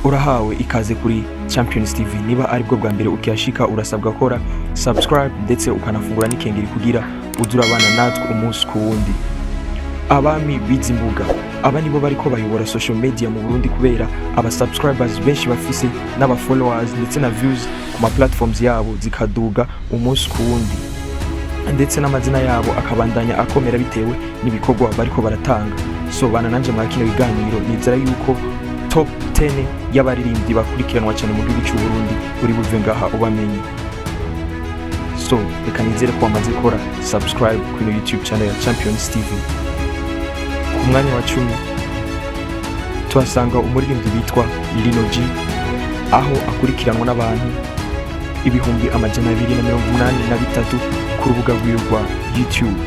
Urahawe ikaze kuri Champions TV. Niba ari bwo bwa mbere ukiyashika urasabwa gukora subscribe ndetse ukanafungura n'ikengeri kugira uzurabana natwe umunsi ku wundi. Abami bizimbuga aba nibo bariko bayobora social media mu Burundi kubera aba subscribers benshi bafise n'aba followers ndetse na views ku ma platforms yabo zikaduga umunsi ku wundi, ndetse n'amazina yabo akabandanya akomera bitewe n'ibikorwa bariko baratanga. So bana nanje mu kino biganiro nizera yuko top 10 y'abaririmbyi bakurikiranwa cyane mu gihugu cy'u Burundi uri buve ngaha ubamenye. So reka nizere ko wamaze gukora subscribe kuri YouTube channel ya Champions TV. Ku mwanya wa 10 tuhasanga umuririmbyi bitwa Lino G, aho akurikiranwa n'abantu ibihumbi amajana 283 ku rubuga rwiwe rwa YouTube.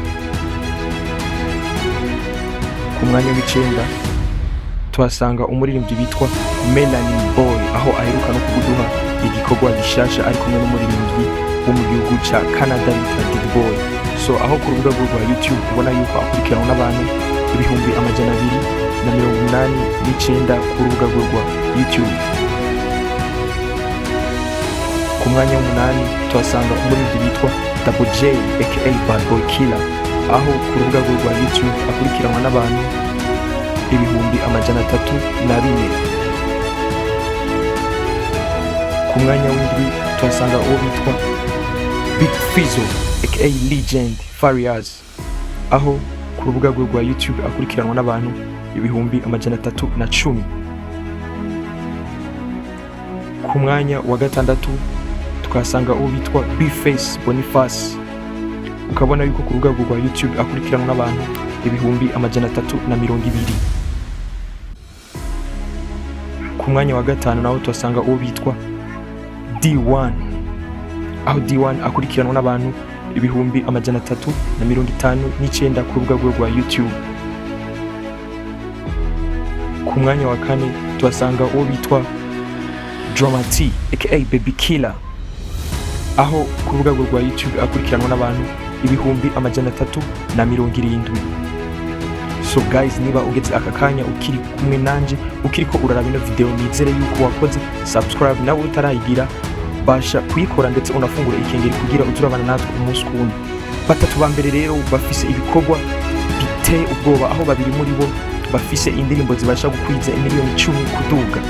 Ku mwanya w'icenda tuhasanga umuririmbyi bitwa Melanin Boy, aho aheruka no kuguduha igikorwa gishasha ari kumwe n'umuririmbyi wo mu gihugu ca Canada bita Did Boy. So aho ku rubuga rwa YouTube ubona yuko akurikiranwa n'abantu ibihumbi amajana 289 ku rubuga rwa YouTube. Ku mwanya w'umunani tuhasanga umuririmbyi bitwa Double J aka Bad Boy Killer, aho ku rubuga rwa YouTube akurikiranwa n'abantu ibihumbi amajana 34. Ku mwanya w'indwi tuhasanga uwo bitwa Bafise aka Legend Farias, aho ku rubuga rwa YouTube akurikiranwa n'abantu ibihumbi amajana 310. Ku mwanya wa gatandatu tukasanga uwo bitwa Bafise Boniface, ukabona yuko ku rubuga rwa YouTube akurikiranwa n'abantu ibihumbi amajana 320. Ku mwanya wa gatanu naho tuhasanga uwo bitwa D1, aho D1 akurikiranwa n'abantu ibihumbi amajana 359 ku rubuga rwa YouTube. Ku mwanya wa kane tuhasanga uwo bitwa Drama T aka Baby Killer, aho ku rubuga rwa YouTube akurikiranwa n'abantu ibihumbi amajana 370. So guys, niba ugeze aka kanya ukiri kumwe nanje ukiriko uraraba ino video, nizere yuko wakoze subscribe nawe utarayigira basha kuyikora ndetse unafungura ikengeri kugira uzurabana natwe umunsi ku wundi. Batatu ba mbere rero bafise ibikorwa biteye ubwoba, aho babiri muri bo bafise indirimbo zibasha gukwiza miliyoni 10 kuduga.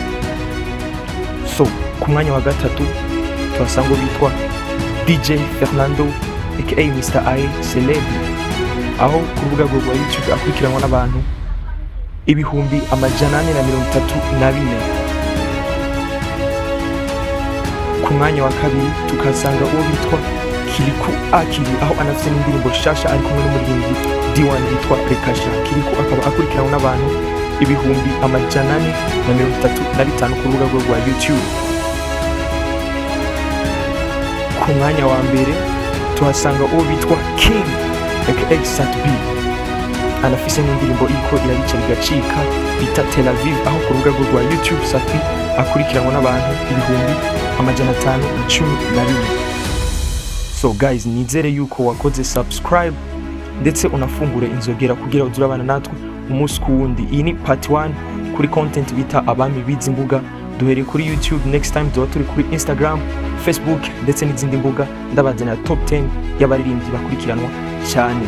So ku mwanya wa gatatu tuhasanga bitwa DJ Fernando aka Mr. I Celeb, aho ku rubuga rwa YouTube akurikiranwa n'abantu ibihumbi amajana 434. Ku mwanya wa kabiri tukasanga uwo bitwa Kiliku Akili, aho anafite n'indirimbo shasha ari kumwe n'umuririmbyi D1 bitwa Rekasha. Kiliku akaba akurikiranwa n'abantu ibihumbi amajana 435 ku rubuga rwa YouTube. Ku mwanya wa mbere tuhasanga uwo bitwa King aka Sat B, anafise n'indirimbo iko irabica bigacika bita Tel Aviv, aho ku rubuga rwa YouTube Sat B akurikiranwa n'abantu ibihumbi amajana 512. So guys, nizere yuko wakoze subscribe ndetse unafungure inzogera kugira uzurabana natwe umunsi ku wundi. Iyi ni part 1 kuri content bita abami bizimbuga. Duhere kuri YouTube, next time tuba turi kuri Instagram, Facebook ndetse n'izindi mbuga ndabazana top 10 y'abaririmbyi bakurikiranwa cyane.